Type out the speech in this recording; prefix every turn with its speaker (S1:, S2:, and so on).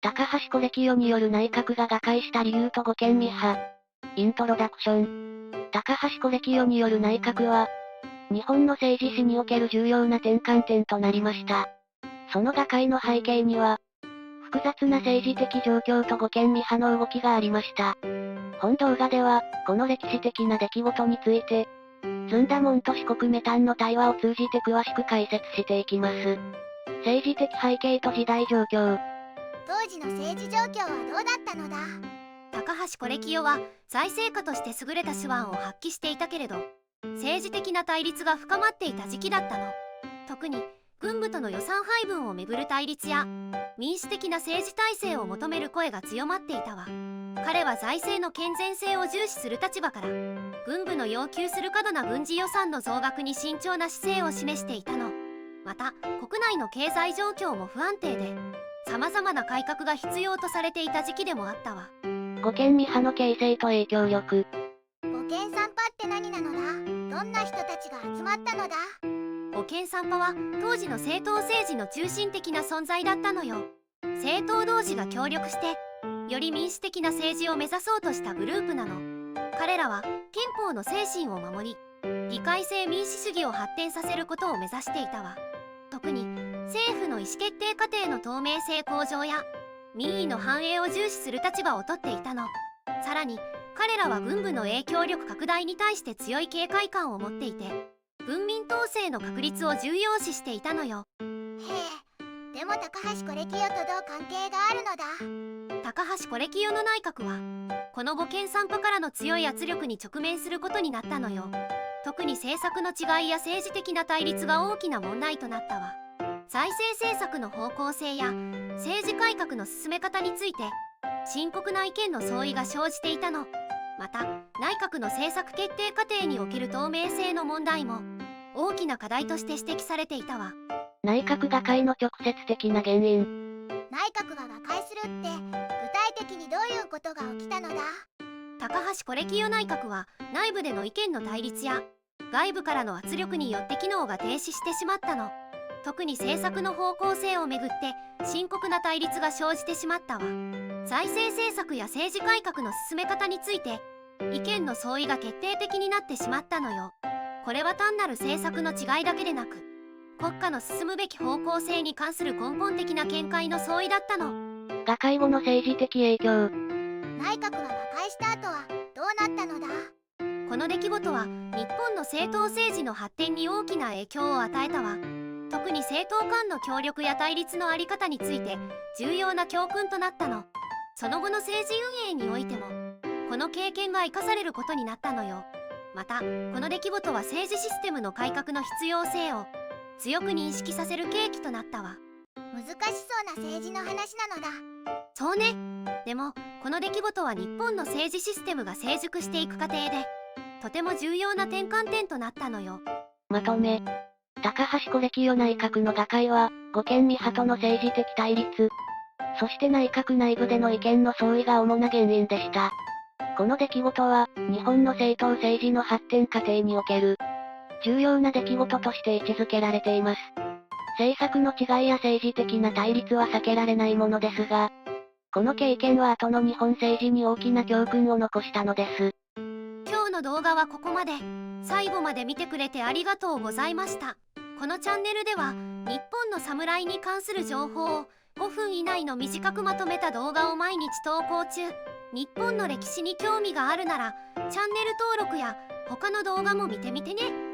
S1: 高橋是清による内閣が瓦解した理由と護憲ミハ。イントロダクション。高橋是清による内閣は、日本の政治史における重要な転換点となりました。その瓦解の背景には、複雑な政治的状況と護憲ミハの動きがありました。本動画では、この歴史的な出来事について、ずんだもんと四国メタンの対話を通じて詳しく解説していきます。政治的背景と時代状況。
S2: 当時の政治状況はどうだったのだ。
S3: 高橋是清は財政家として優れた手腕を発揮していたけれど、政治的な対立が深まっていた時期だったの。特に軍部との予算配分をめぐる対立や民主的な政治体制を求める声が強まっていたわ。彼は財政の健全性を重視する立場から、軍部の要求する過度な軍事予算の増額に慎重な姿勢を示していたの。また国内の経済状況も不安定で、様々な改革が必要とされていた時期でもあったわ。
S1: 護憲ミハの形成と影響力。
S2: 護憲三派って何なのだ。どんな人たちが集まったのだ。
S3: 護憲三派は当時の政党政治の中心的な存在だったのよ。政党同士が協力してより民主的な政治を目指そうとしたグループなの。彼らは憲法の精神を守り、議会制民主主義を発展させることを目指していたわ。特に政府の意思決定過程の透明性向上や民意の反映を重視する立場をとっていたの。さらに彼らは軍部の影響力拡大に対して強い警戒感を持っていて、軍民統制の確立を重要視していたのよ。
S2: へえ、でも高橋是清とどう関係があるのだ。
S3: 高橋是清の内閣はこの護憲三派からの強い圧力に直面することになったのよ。特に政策の違いや政治的な対立が大きな問題となったわ。財政政策の方向性や政治改革の進め方について深刻な意見の相違が生じていたの。また内閣の政策決定過程における透明性の問題も大きな課題として指摘されていたわ。
S1: 内閣瓦解の直接的な原因。
S2: 内閣が瓦解するって具体的にどういうことが起きたのだ。
S3: 高橋是清内閣は内部での意見の対立や外部からの圧力によって機能が停止してしまったの。特に政策の方向性をめぐって深刻な対立が生じてしまったわ。財政政策や政治改革の進め方について意見の相違が決定的になってしまったのよ。これは単なる政策の違いだけでなく、国家の進むべき方向性に関する根本的な見解の相違だったの。
S1: 瓦解後の政治的影響。
S2: 内閣が瓦解した後はどうなったのだ。
S3: この出来事は日本の政党政治の発展に大きな影響を与えたわ。特に政党間の協力や対立の在り方について重要な教訓となったの。その後の政治運営においてもこの経験が生かされることになったのよ。またこの出来事は政治システムの改革の必要性を強く認識させる契機となったわ。
S2: 難しそうな政治の話なのだ。
S3: そうね。でもこの出来事は日本の政治システムが成熟していく過程でとても重要な転換点となったのよ。
S1: まとめ。高橋是清内閣の瓦解は、護憲ミハとの政治的対立、そして内閣内部での意見の相違が主な原因でした。この出来事は、日本の政党政治の発展過程における、重要な出来事として位置づけられています。政策の違いや政治的な対立は避けられないものですが、この経験は後の日本政治に大きな教訓を残したのです。
S3: 今日の動画はここまで。最後まで見てくれてありがとうございました。このチャンネルでは日本の侍に関する情報を5分以内の短くまとめた動画を毎日投稿中。日本の歴史に興味があるならチャンネル登録や他の動画も見てみてね。